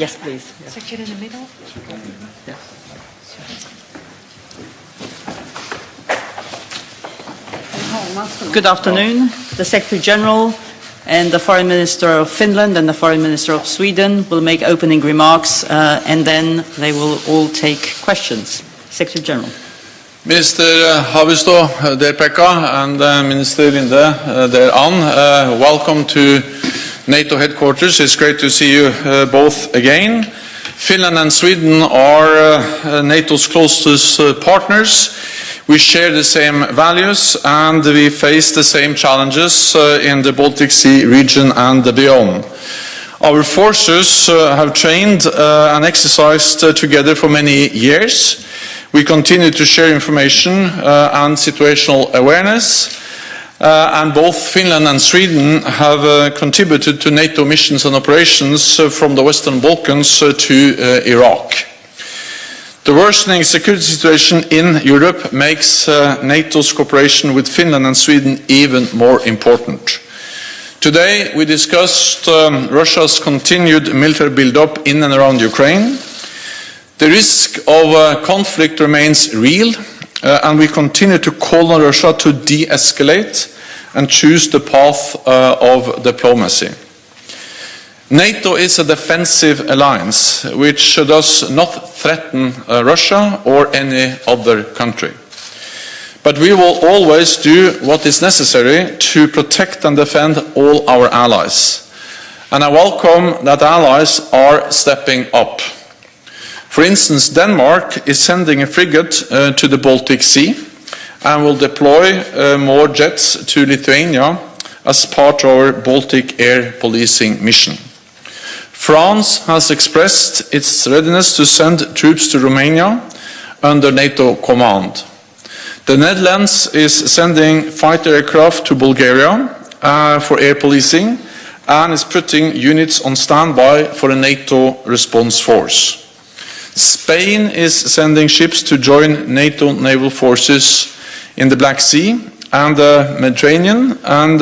Yes, please. Yeah. Section in the middle. Yeah. Good afternoon. The Secretary General and the Foreign Minister of Finland and the Foreign Minister of Sweden will make opening remarks and then they will all take questions. Secretary General. Minister Haavisto, dear Pekka, and Minister Linde, dear Ann, welcome to NATO headquarters. It's great to see you both again. Finland and Sweden are NATO's closest partners. We share the same values and we face the same challenges in the Baltic Sea region and beyond. Our forces have trained and exercised together for many years. We continue to share information and situational awareness. And both Finland and Sweden have contributed to NATO missions and operations from the Western Balkans to Iraq. The worsening security situation in Europe makes NATO's cooperation with Finland and Sweden even more important. Today we discussed Russia's continued military build-up in and around Ukraine. The risk of conflict remains real, and we continue to call on Russia to de-escalate and choose the path of diplomacy. NATO is a defensive alliance which does not threaten Russia or any other country. But we will always do what is necessary to protect and defend all our allies. And I welcome that allies are stepping up. For instance, Denmark is sending a frigate to the Baltic Sea and will deploy more jets to Lithuania as part of our Baltic air policing mission. France has expressed its readiness to send troops to Romania under NATO command. The Netherlands is sending fighter aircraft to Bulgaria for air policing and is putting units on standby for a NATO response force. Spain is sending ships to join NATO naval forces in the Black Sea and the Mediterranean and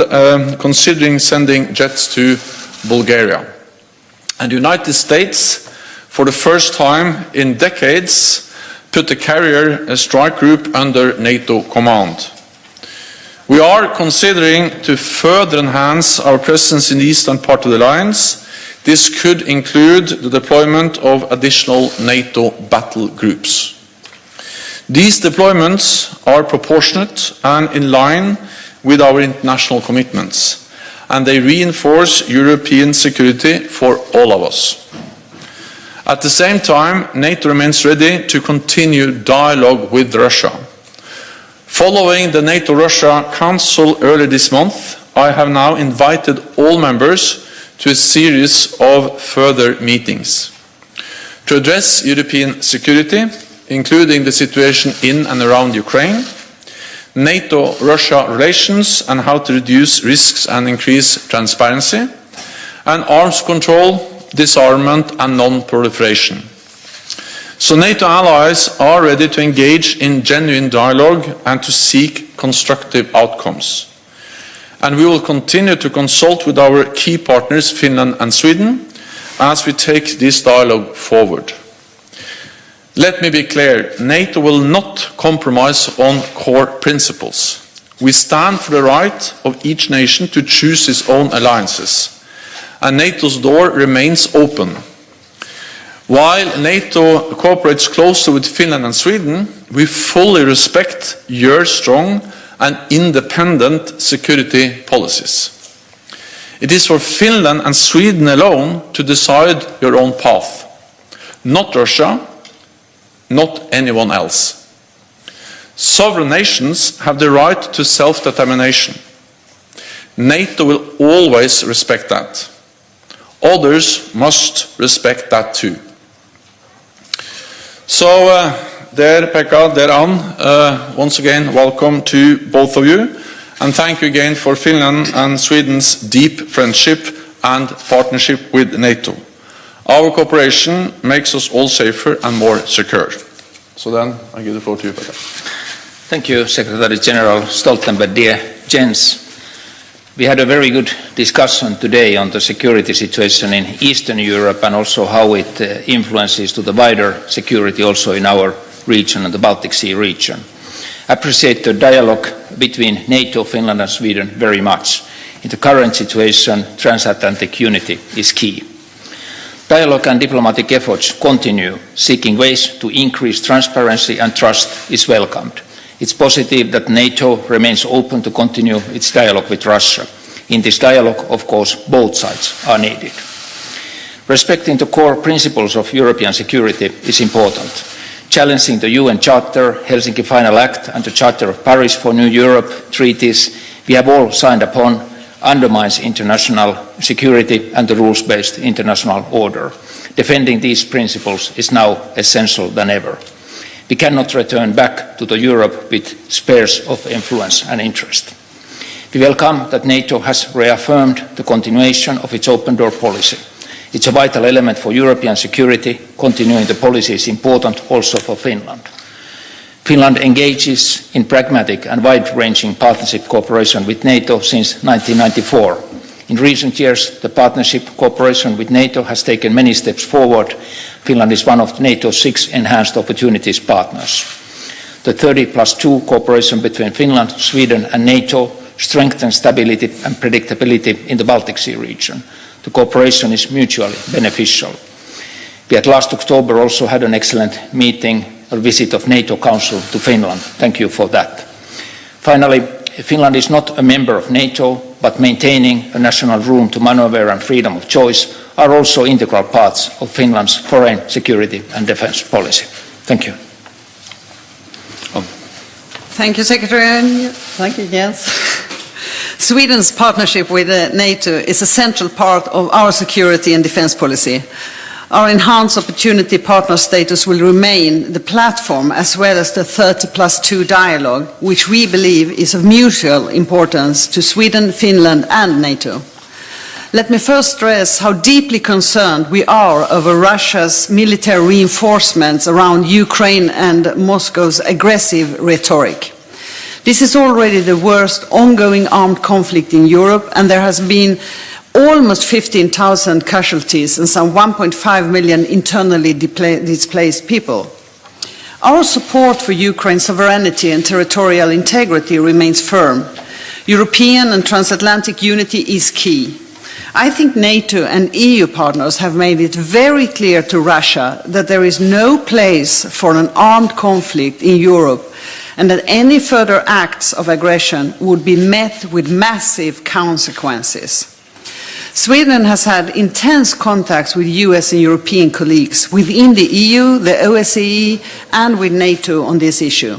considering sending jets to Bulgaria. And the United States, for the first time in decades, put a carrier strike group under NATO command. We are considering to further enhance our presence in the eastern part of the alliance. This could include the deployment of additional NATO battle groups. These deployments are proportionate and in line with our international commitments, and they reinforce European security for all of us. At the same time, NATO remains ready to continue dialogue with Russia. Following the NATO-Russia Council earlier this month, I have now invited all members to a series of further meetings to address European security, including the situation in and around Ukraine, NATO-Russia relations and how to reduce risks and increase transparency, and arms control, disarmament and non-proliferation. So NATO allies are ready to engage in genuine dialogue and to seek constructive outcomes. And we will continue to consult with our key partners, Finland and Sweden, as we take this dialogue forward. Let me be clear, NATO will not compromise on core principles. We stand for the right of each nation to choose its own alliances, and NATO's door remains open. While NATO cooperates closely with Finland and Sweden, we fully respect your strong and independent security policies. It is for Finland and Sweden alone to decide your own path, not Russia, not anyone else. Sovereign nations have the right to self-determination. NATO will always respect that. Others must respect that too. So, dear Pekka, dear Ann, once again welcome to both of you, and thank you again for Finland and Sweden's deep friendship and partnership with NATO. Our cooperation makes us all safer and more secure. So then, I give the floor to you, Pekka. Thank you, Secretary General Stoltenberg. Dear Jens, We had a very good discussion today on the security situation in Eastern Europe and also how it influences to the wider security also in our region and the Baltic Sea region. I appreciate the dialogue between NATO, Finland and Sweden very much. In the current situation, transatlantic unity is key. Dialogue and diplomatic efforts continue, seeking ways to increase transparency and trust is welcomed. It's positive that NATO remains open to continue its dialogue with Russia. In this dialogue, of course, both sides are needed. Respecting the core principles of European security is important. Challenging the UN Charter, Helsinki Final Act and the Charter of Paris for New Europe treaties we have all signed upon undermines international security and the rules-based international order. Defending these principles is now essential than ever. We cannot return back to the Europe with spheres of influence and interest. We welcome that NATO has reaffirmed the continuation of its open door policy. It's a vital element for European security. Continuing the policy is important also for Finland. Finland engages in pragmatic and wide-ranging partnership cooperation with NATO since 1994. In recent years, the partnership cooperation with NATO has taken many steps forward. Finland is one of NATO's 6 enhanced opportunities partners. The 30+2 cooperation between Finland, Sweden and NATO strengthens stability and predictability in the Baltic Sea region. The cooperation is mutually beneficial. We at last October also had an excellent meeting, a visit of NATO Council to Finland. Thank you for that. Finally, Finland is not a member of NATO, but maintaining a national room to maneuver and freedom of choice are also integral parts of Finland's foreign security and defence policy. Thank you. Thank you, Secretary. Thank you, Jens. Sweden's partnership with NATO is a central part of our security and defence policy. Our enhanced opportunity partner status will remain the platform as well as the 30+2 dialogue, which we believe is of mutual importance to Sweden, Finland and NATO. Let me first stress how deeply concerned we are over Russia's military reinforcements around Ukraine and Moscow's aggressive rhetoric. This is already the worst ongoing armed conflict in Europe, and there has been almost 15,000 casualties and some 1.5 million internally displaced people. Our support for Ukraine's sovereignty and territorial integrity remains firm. European and transatlantic unity is key. I think NATO and EU partners have made it very clear to Russia that there is no place for an armed conflict in Europe and that any further acts of aggression would be met with massive consequences. Sweden has had intense contacts with US and European colleagues within the EU, the OSCE and with NATO on this issue.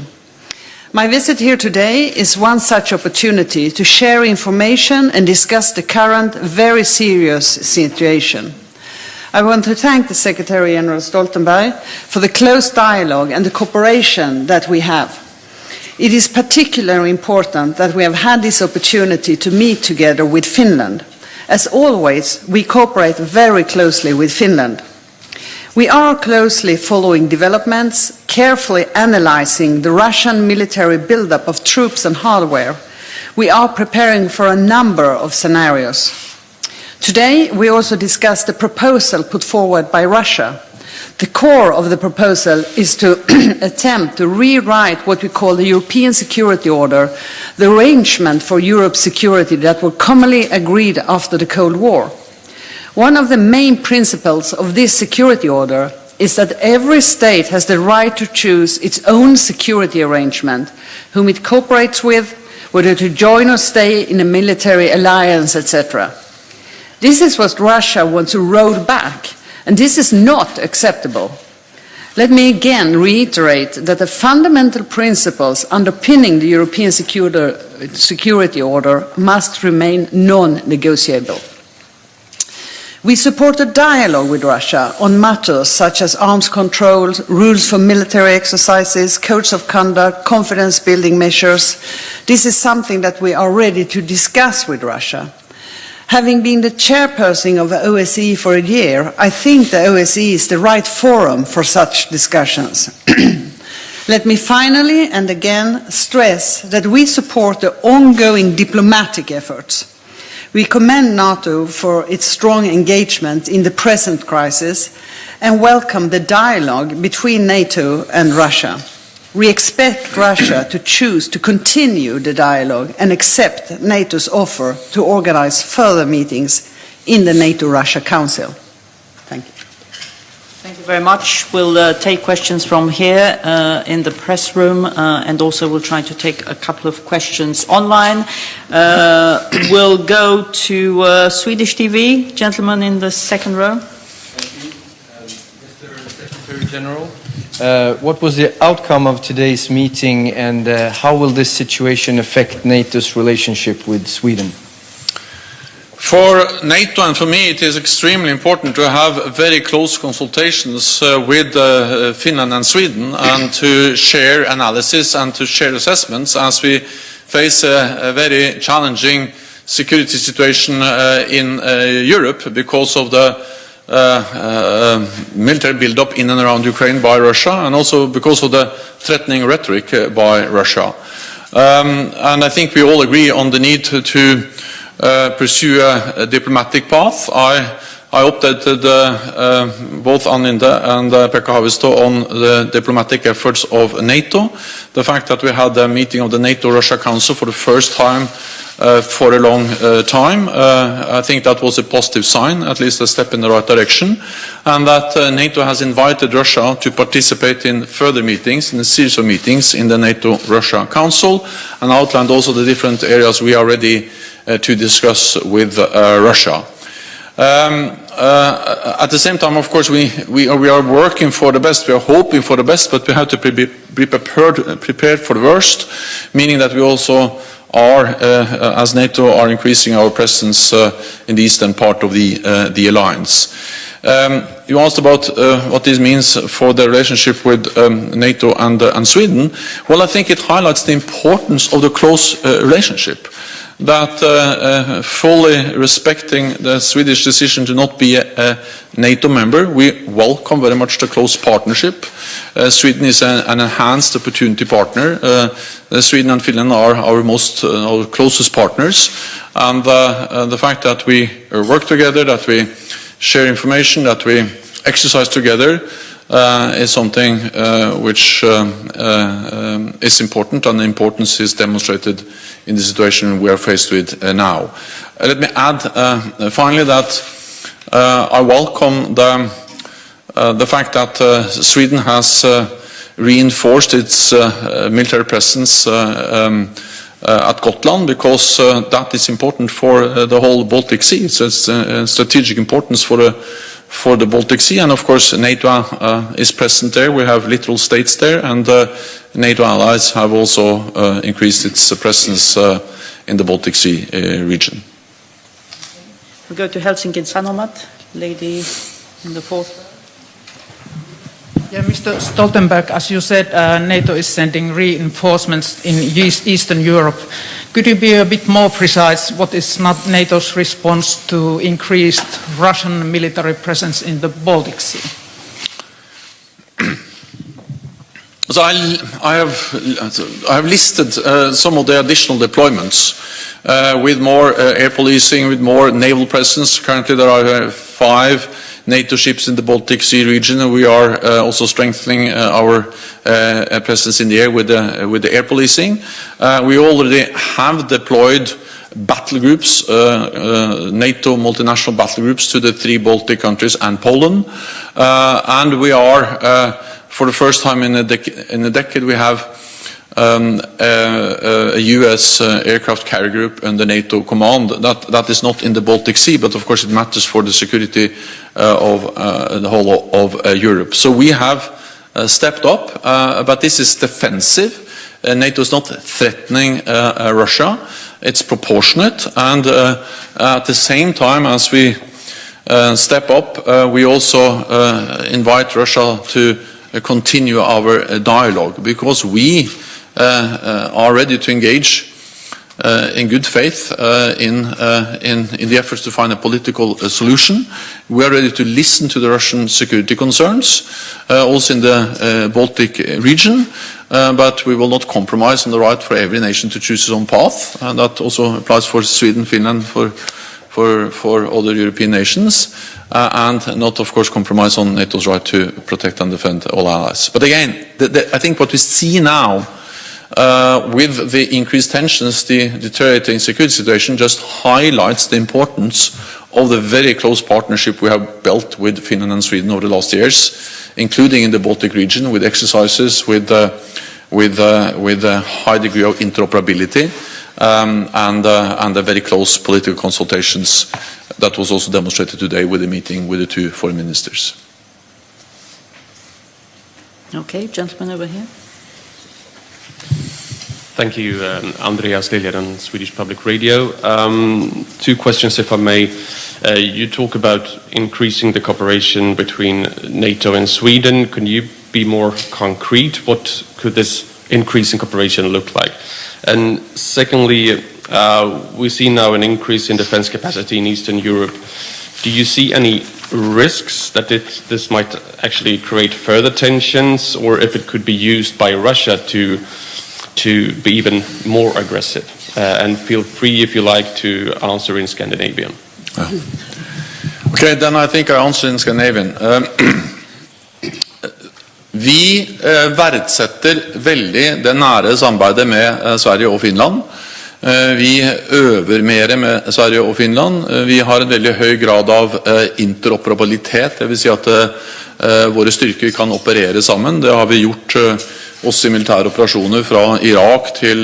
My visit here today is one such opportunity to share information and discuss the current very serious situation. I want to thank the Secretary General Stoltenberg for the close dialogue and the cooperation that we have. It is particularly important that we have had this opportunity to meet together with Finland. As always, we cooperate very closely with Finland. We are closely following developments, carefully analyzing the Russian military buildup of troops and hardware. We are preparing for a number of scenarios. Today, we also discussed the proposal put forward by Russia. The core of the proposal is to attempt to rewrite what we call the European Security Order, the arrangement for Europe's security that were commonly agreed after the Cold War. One of the main principles of this security order is that every state has the right to choose its own security arrangement, whom it cooperates with, whether to join or stay in a military alliance, etc. This is what Russia wants to roll back. And this is not acceptable. Let me again reiterate that the fundamental principles underpinning the European security order must remain non-negotiable. We support a dialogue with Russia on matters such as arms control, rules for military exercises, codes of conduct, confidence-building measures. This is something that we are ready to discuss with Russia. Having been the chairperson of the OSCE for a year, I think the OSCE is the right forum for such discussions. Let me finally and again stress that we support the ongoing diplomatic efforts. We commend NATO for its strong engagement in the present crisis and welcome the dialogue between NATO and Russia. We expect Russia to choose to continue the dialogue and accept NATO's offer to organize further meetings in the NATO-Russia Council. Thank you. Thank you very much. We'll take questions from here in the press room, and also we'll try to take a couple of questions online. We'll go to Swedish TV. Gentleman in the second row. Thank you. Mr. Secretary General, what was the outcome of today's meeting, and how will this situation affect NATO's relationship with Sweden? For NATO and for me, it is extremely important to have very close consultations with Finland and Sweden, and to share analysis and to share assessments as we face a very challenging security situation in Europe because of the military build-up in and around Ukraine by Russia, and also because of the threatening rhetoric by Russia. And I think we all agree on the need to pursue a diplomatic path. I updated both Ann Linde and Pekka Haavisto on the diplomatic efforts of NATO. The fact that we had a meeting of the NATO-Russia Council for the first time for a long time, I think that was a positive sign, at least a step in the right direction, and that NATO has invited Russia to participate in further meetings, in a series of meetings in the NATO-Russia Council, and outlined also the different areas we are ready to discuss with Russia. At the same time, of course, we are working for the best, we are hoping for the best, but we have to be prepared for the worst, meaning that we also are, as NATO, are increasing our presence in the eastern part of the alliance. You asked about what this means for the relationship with NATO and Sweden. Well, I think it highlights the importance of the close relationship. That fully respecting the Swedish decision to not be a NATO member, we welcome very much the close partnership. Sweden is an enhanced opportunity partner. Sweden and Finland are our closest partners, and the fact that we work together, that we share information, that we exercise together is something which is important, and the importance is demonstrated in the situation we are faced with now. Let me add finally that I welcome the fact that Sweden has reinforced its military presence at Gotland, because that is important for the whole Baltic Sea. It's a strategic importance for the Baltic Sea, and of course NATO is present there. We have littoral states there, and NATO allies have also increased its presence in the Baltic Sea region. We go to Helsinki Sanomat, lady in the fourth. Yeah, Mr. Stoltenberg, as you said, NATO is sending reinforcements in Eastern Europe. Could you be a bit more precise? What is NATO's response to increased Russian military presence in the Baltic Sea? So I have listed some of the additional deployments with more air policing, with more naval presence. Currently there are 5 NATO ships in the Baltic Sea region, and we are also strengthening our presence in the air with the air policing. We already have deployed battle groups, NATO multinational battle groups, to the 3 Baltic countries and Poland, and we are for the first time in a decade we have a US aircraft carrier group under NATO command. That is not in the Baltic Sea, but of course it matters for the security of the whole of Europe. So we have stepped up, but this is defensive. NATO is not threatening Russia. It's proportionate, and at the same time as we step up, we also invite Russia to continue our dialogue, because we are ready to engage in good faith in the efforts to find a political solution. We are ready to listen to the Russian security concerns, also in the Baltic region, but we will not compromise on the right for every nation to choose its own path. And that also applies for Sweden, Finland, for other European nations, and not, of course, compromise on NATO's right to protect and defend all allies. But again, I think what we see now with the increased tensions, the deteriorating security situation just highlights the importance of the very close partnership we have built with Finland and Sweden over the last years, including in the Baltic region, with exercises, with a high degree of interoperability, and a very close political consultations that was also demonstrated today with the meeting with the two foreign ministers. Okay, gentleman over here. Thank you, Andreas Liljedan, Swedish Public Radio. Two questions, if I may. You talk about increasing the cooperation between NATO and Sweden. Can you be more concrete? What could this increase in cooperation look like? And secondly, we see now an increase in defense capacity in Eastern Europe. Do you see any risks that this might actually create further tensions, or if it could be used by Russia to be even more aggressive? And feel free, if you like, to answer in Scandinavian. Okay, then I think I answer in Scandinavian. Vi verdsetter veldig det nære samarbeidet med Sverige og Finland. Vi øver mer med Sverige og Finland. Vi har en veldig høy grad av interoperabilitet, det vil si at våre styrker kan operere sammen. Det har vi gjort også i militære operasjoner fra Irak til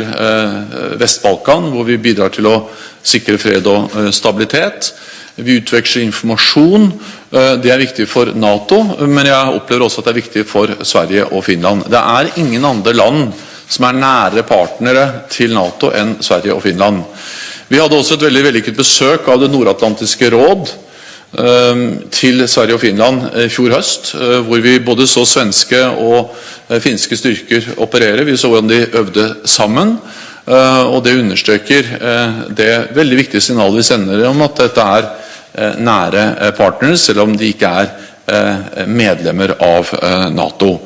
Vest-Balkan, hvor vi bidrar til å sikre fred og stabilitet. Vi utveksler informasjon. Det er viktig for NATO, men jeg opplever også at det er viktig for Sverige og Finland. Det er ingen andre land som er nære partnere til NATO enn Sverige og Finland. Vi hadde også et veldig vellykket besøk av det nordatlantiske råd til Sverige og Finland i fjor høst, hvor vi både så svenske og finske styrker operere. Vi så hvordan de øvde sammen, og det understreker det veldig viktige signalet vi sender om at dette er nære partnere, selv om de ikke er medlemmer av NATO.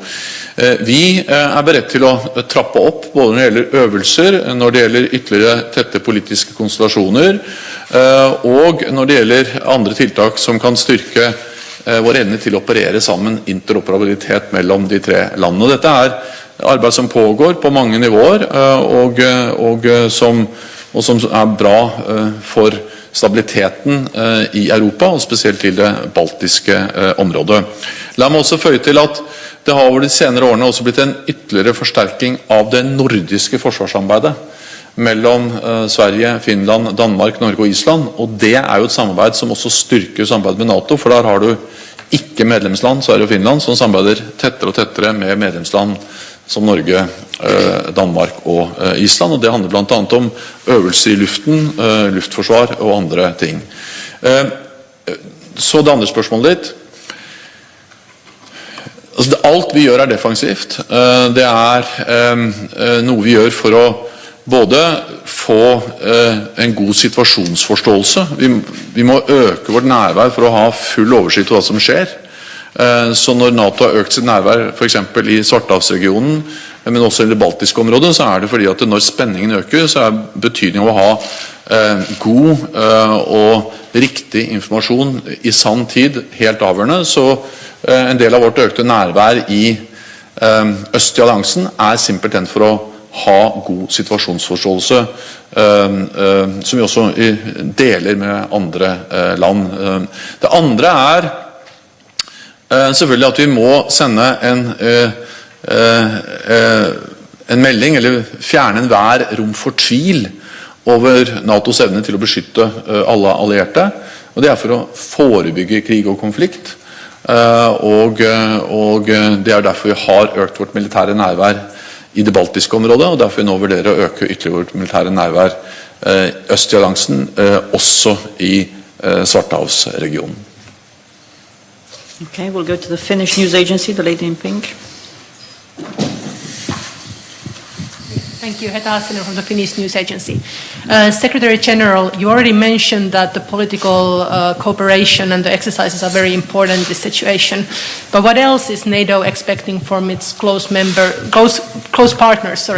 Vi er beredt til å trappe opp både når det gjelder øvelser, når det gjelder ytterligere tette politiske konstellasjoner, og når det gjelder andre tiltak som kan styrke vår evne til å operere sammen, interoperabilitet mellom de tre landene. Dette er arbeid som pågår på mange nivåer, og som er bra for stabiliteten i Europa, og spesielt i det baltiske området. La meg også føye til at det har over de senere årene også blitt en ytterligere forsterking av det nordiske forsvarssamarbeidet mellom Sverige, Finland, Danmark, Norge og Island, og det er jo et samarbeid som også styrker samarbeidet med NATO, for der har du ikke medlemsland, Sverige og Finland, som samarbeider tettere og tettere med medlemsland som Norge, Danmark og Island, og det handler blant annet om øvelser i luften, luftforsvar og andre ting. Så det andre spørsmålet ditt. Altså, alt vi gjør er defensivt. Det er noe vi gjør for å både få en god situasjonsforståelse. Vi må øke vårt nærvær for å ha full oversikt over hva som skjer. Så når NATO har økt sitt nærvær for eksempel i Svartehavsregionen, men også i det baltiske området, så er det fordi at når spenningen øker, så er betydningen av å ha god og riktig informasjon i sann tid helt avgjørende. Så en del av vårt økte nærvær i øst i alliansen er simpelthen for å ha god situasjonsforståelse, som vi også deler med andre land. Det andre er selvfølgelig at vi må sende en melding, eller fjerne enhver rom for tvil over NATOs evne til å beskytte alle allierte, og det er for å forebygge krig og konflikt, og det er derfor vi har økt vårt militære nærvær i det baltiske området, og derfor vi nå vurderer å øke ytterligere vårt militære nærvær øst i alliansen, også i Svartehavsregionen. Okay, we'll go to the Finnish news agency, the lady in pink. Thank you. Heta Hassinen from the Finnish News Agency. Secretary General, you already mentioned that the political cooperation and the exercises are very important in this situation. But what else is NATO expecting from its close partners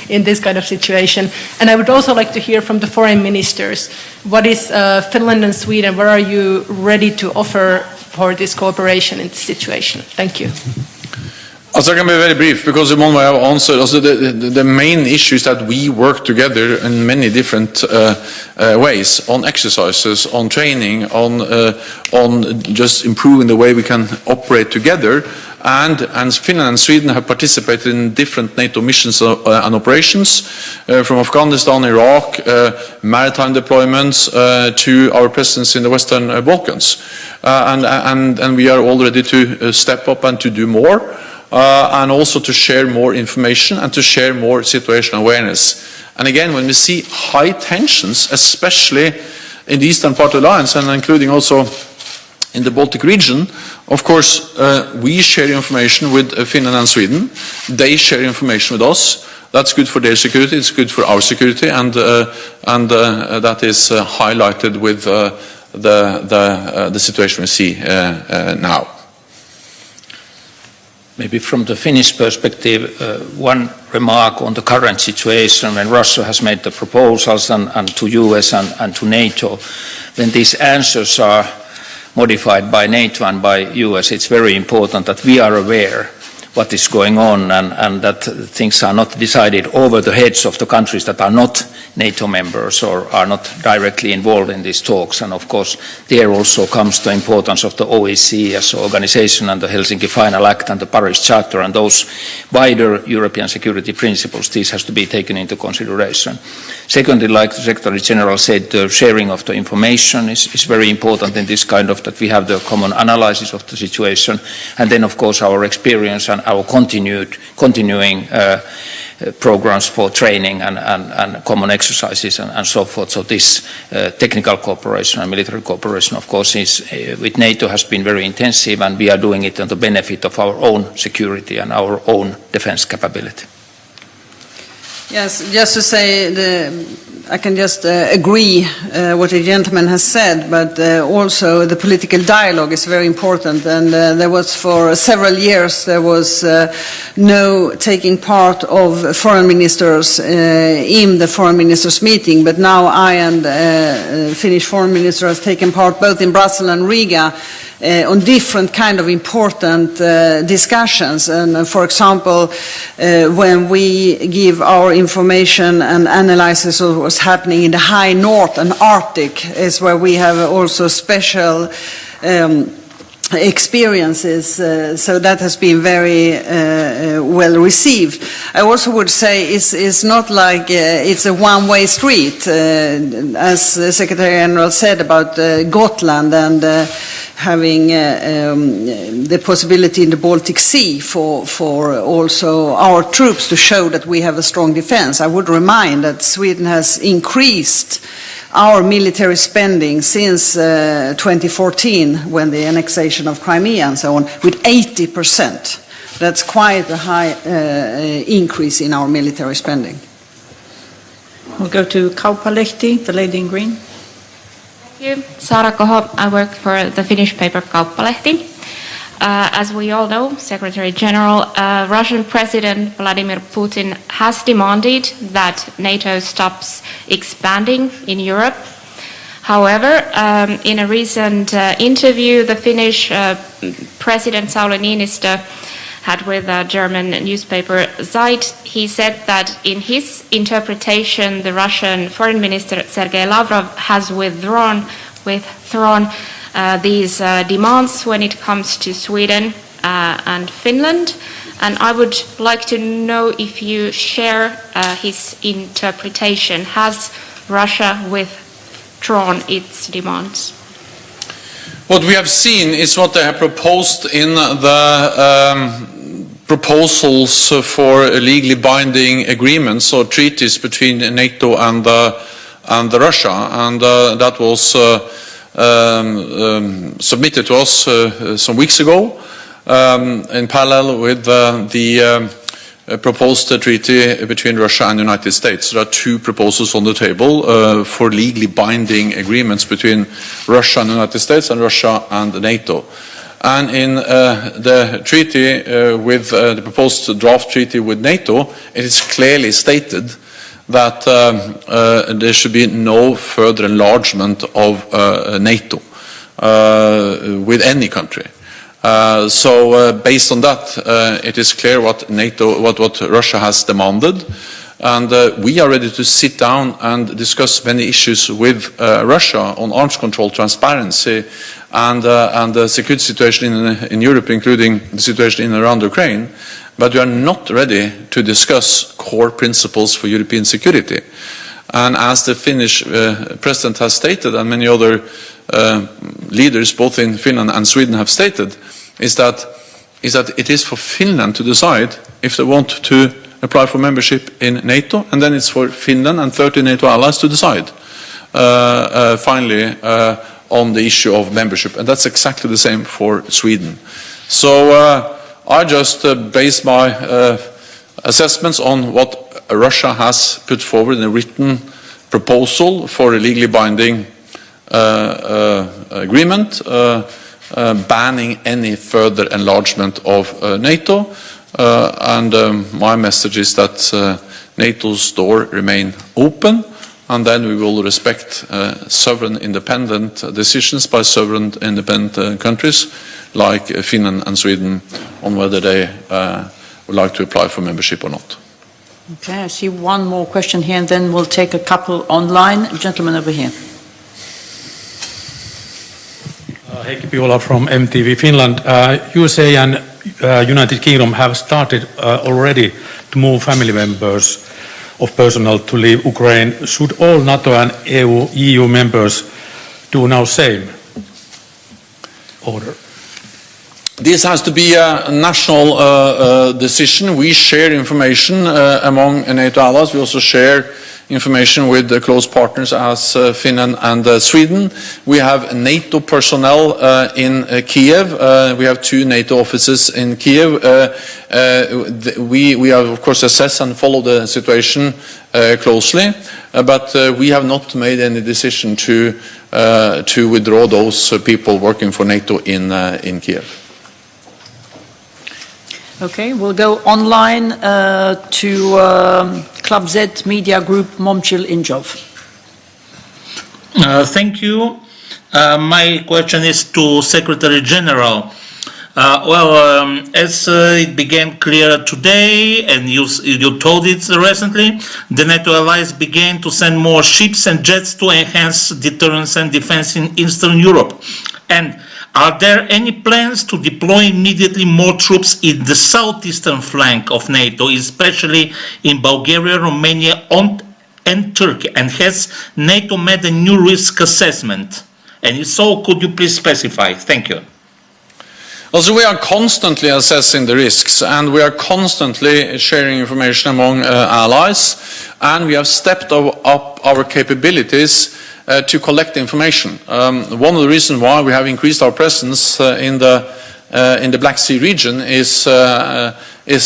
in this kind of situation? And I would also like to hear from the foreign ministers. What is Finland and Sweden? What are you ready to offer for this cooperation in this situation? Thank you. Also, I can be very brief, because in one way I've answered. Also, the main issue is that we work together in many different ways, on exercises, on training, on just improving the way we can operate together. And Finland and Sweden have participated in different NATO missions and operations, from Afghanistan, Iraq, maritime deployments, to our presence in the Western Balkans. And we are all ready to step up and to do more. And also to share more information and to share more situational awareness. And again, when we see high tensions, especially in the eastern part of the alliance, and including also in the Baltic region, of course, we share information with Finland and Sweden. They share information with us. That's good for their security, it's good for our security, and that is highlighted with the situation we see now. Maybe from the Finnish perspective, one remark on the current situation when Russia has made the proposals and to US and to NATO. When these answers are modified by NATO and by US, it's very important that we are aware what is going on and that things are not decided over the heads of the countries that are not NATO members or are not directly involved in these talks. And of course, there also comes the importance of the OSCE as an organization and the Helsinki Final Act and the Paris Charter and those wider European security principles. These has to be taken into consideration. Secondly, like the Secretary General said, the sharing of the information is very important in this kind of, that we have the common analysis of the situation. And then, of course, our experience and our continuing programs for training and common exercises and so forth. So this technical cooperation and military cooperation, of course, is with NATO has been very intensive, and we are doing it on the benefit of our own security and our own defense capability. Yes, just to say, I can just agree what the gentleman has said, but also the political dialogue is very important. And there was for several years there was no taking part of foreign ministers in the foreign ministers meeting. But now I and Finnish foreign minister has taken part both in Brussels and Riga on different kind of important discussions. And for example, when we give our information and analysis of what's happening in the high north and Arctic, is where we have also special experiences, so that has been very well received. I also would say it's not like it's a one-way street, as the Secretary General said about Gotland and having the possibility in the Baltic Sea for also our troops to show that we have a strong defense. I would remind that Sweden has increased our military spending since 2014, when the annexation of Crimea and so on, with 80%. That's quite a high increase in our military spending. We'll go to Kauppalehti, the lady in green. Thank you. Sara Koho, I work for the Finnish paper Kauppalehti. As we all know, Secretary General, Russian President Vladimir Putin has demanded that NATO stops expanding in Europe. However, in a recent interview, the Finnish President Sauli Niinistö had with a German newspaper Zeit, he said that in his interpretation, the Russian Foreign Minister Sergei Lavrov has withdrawn these demands when it comes to Sweden and Finland. And I would like to know if you share his interpretation. Has Russia withdrawn its demands? What we have seen is what they have proposed in the proposals for legally binding agreements or treaties between NATO and Russia, and that was submitted to us some weeks ago in parallel with the proposed treaty between Russia and the United States. There are two proposals on the table for legally binding agreements between Russia and the United States and Russia and NATO. And in the treaty with the proposed draft treaty with NATO, it is clearly stated that there should be no further enlargement of NATO with any country. So based on that, it is clear what what Russia has demanded, and we are ready to sit down and discuss many issues with Russia on arms control, transparency, and the security situation in Europe, including the situation in and around Ukraine. But we are not ready to discuss core principles for European security. And as the Finnish president has stated, and many other leaders, both in Finland and Sweden, have stated, is that it is for Finland to decide if they want to apply for membership in NATO, and then it's for Finland and 30 NATO allies to decide finally on the issue of membership. And that's exactly the same for Sweden. So I just base my assessments on what Russia has put forward in a written proposal for a legally binding agreement banning any further enlargement of NATO. And my message is that NATO's door remain open, and then we will respect sovereign independent decisions by sovereign independent countries like Finland and Sweden on whether they would like to apply for membership or not. Okay, I see one more question here, and then we'll take a couple online. Gentleman over here. Heikki Piola from MTV Finland. USA and United Kingdom have started already to move family members of personnel to leave Ukraine. Should all NATO and EU members do now same order? This has to be a national decision. We share information among NATO allies. We also share information with the close partners as Finland and Sweden. We have NATO personnel in Kiev. We have 2 NATO offices in Kiev. We have, of course, assess and follow the situation closely, but we have not made any decision to withdraw those people working for NATO in Kiev. Okay, we'll go online to Club Z Media Group, Momchil Injov. Thank you. My question is to Secretary General. As it became clear today, and you told it recently, the NATO allies began to send more ships and jets to enhance deterrence and defense in Eastern Europe. And are there any plans to deploy immediately more troops in the southeastern flank of NATO, especially in Bulgaria, Romania, and Turkey? And has NATO made a new risk assessment? And if so, could you please specify? Thank you. Also, we are constantly assessing the risks, and we are constantly sharing information among allies, and we have stepped up our capabilities to collect information. One of the reasons why we have increased our presence in the Black Sea region is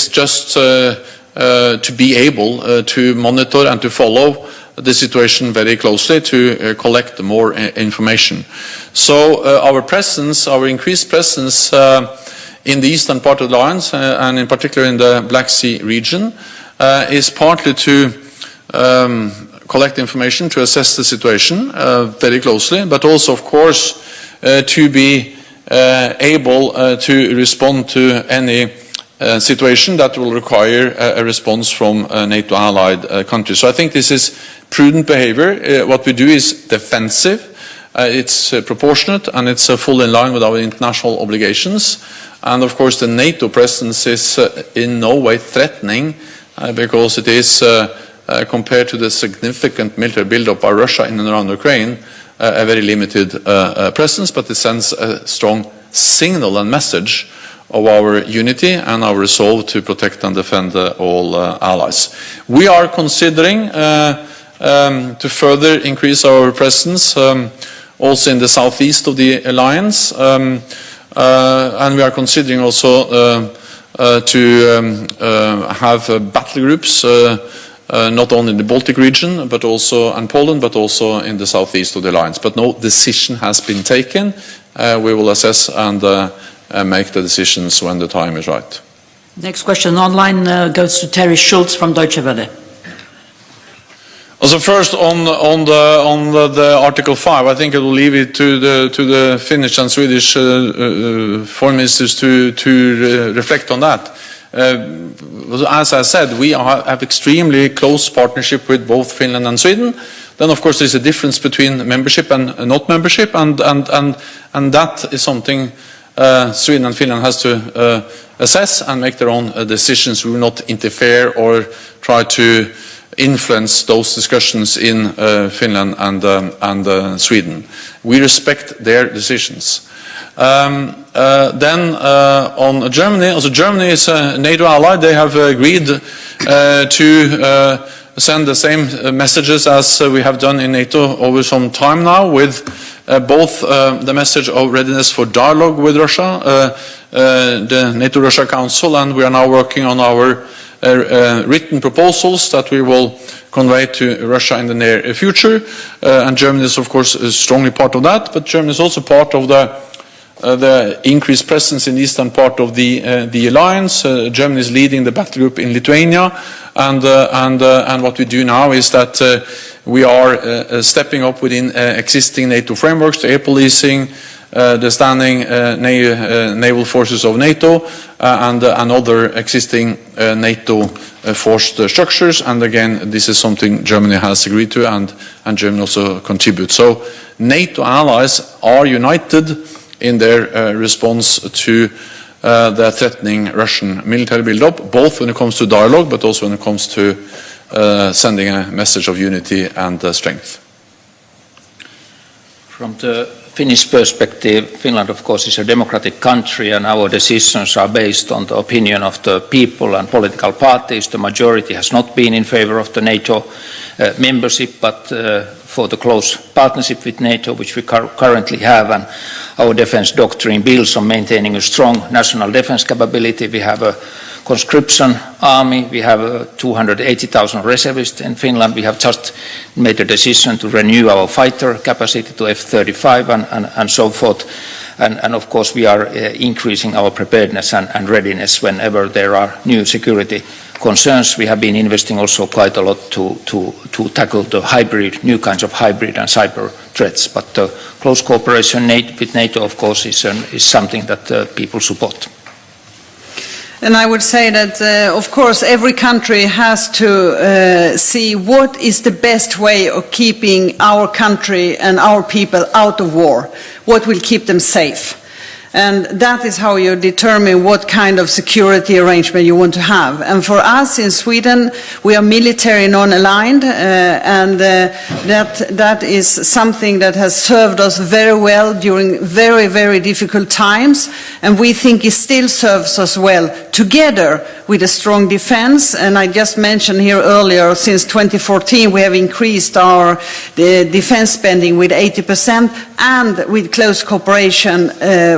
just to be able to monitor and to follow the situation very closely, to collect more information. So our presence, our increased presence in the eastern part of the alliance, and in particular in the Black Sea region, is partly to collect information, to assess the situation very closely, but also, of course, to be able to respond to any situation that will require a response from NATO allied countries. So I think this is prudent behavior. What we do is defensive, it's proportionate, and it's fully in line with our international obligations. And of course the NATO presence is in no way threatening, because it is compared to the significant military buildup by Russia in and around Ukraine, a very limited presence, but it sends a strong signal and message of our unity and our resolve to protect and defend all allies. We are considering to further increase our presence also in the southeast of the alliance, and we are considering also to have battle groups not only in the Baltic region but also in Poland, but also in the southeast of the alliance. But no decision has been taken. We will assess and make the decisions when the time is right. Next question online goes to Terry Schultz from Deutsche Welle. So first on the Article 5, I think I will leave it to the Finnish and Swedish foreign ministers to reflect on that. As I said, we have extremely close partnership with both Finland and Sweden. Then, of course, there's a difference between membership and not membership, and that is something Sweden and Finland has to assess and make their own decisions. We will not interfere or try to influence those discussions in Finland and Sweden. We respect their decisions. Then on Germany, also Germany is a NATO ally. They have agreed to send the same messages as we have done in NATO over some time now, with both the message of readiness for dialogue with Russia, the NATO-Russia Council, and we are now working on our written proposals that we will convey to Russia in the near future. And Germany is, of course, strongly part of that, but Germany is also part of the increased presence in the eastern part of the alliance. Germany is leading the battle group in Lithuania, and what we do now is that we are stepping up within existing NATO frameworks, the air policing, the standing naval forces of NATO, and other existing NATO forced structures. And again, this is something Germany has agreed to, and Germany also contributes. So NATO allies are united in their response to the threatening Russian military build-up, both when it comes to dialogue, but also when it comes to sending a message of unity and strength. From the Finnish perspective, Finland, of course, is a democratic country, and our decisions are based on the opinion of the people and political parties. The majority has not been in favor of the NATO membership, but for the close partnership with NATO, which we currently have, and our defense doctrine builds on maintaining a strong national defense capability. We have a conscription army, we have 280,000 reservists in Finland. We have just made a decision to renew our fighter capacity to F-35 and so forth. And of course we are increasing our preparedness and readiness whenever there are new security concerns. We have been investing also quite a lot to tackle the new kinds of hybrid and cyber threats. But close cooperation with NATO, of course, is something that people support. And I would say that, of course, every country has to see what is the best way of keeping our country and our people out of war, what will keep them safe. And that is how you determine what kind of security arrangement you want to have. And for us in Sweden, we are military non-aligned, and that is something that has served us very well during very, very difficult times. And we think it still serves us well, together with a strong defense. And I just mentioned here earlier, since 2014, we have increased our defense spending with 80%, and with close cooperation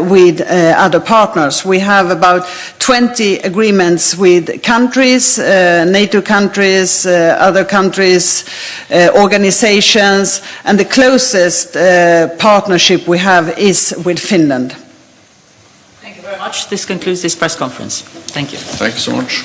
with other partners. We have about 20 agreements with countries, NATO countries, other countries, organizations, and the closest partnership we have is with Finland. Thank you very much. This concludes this press conference. Thank you. Thank you so much.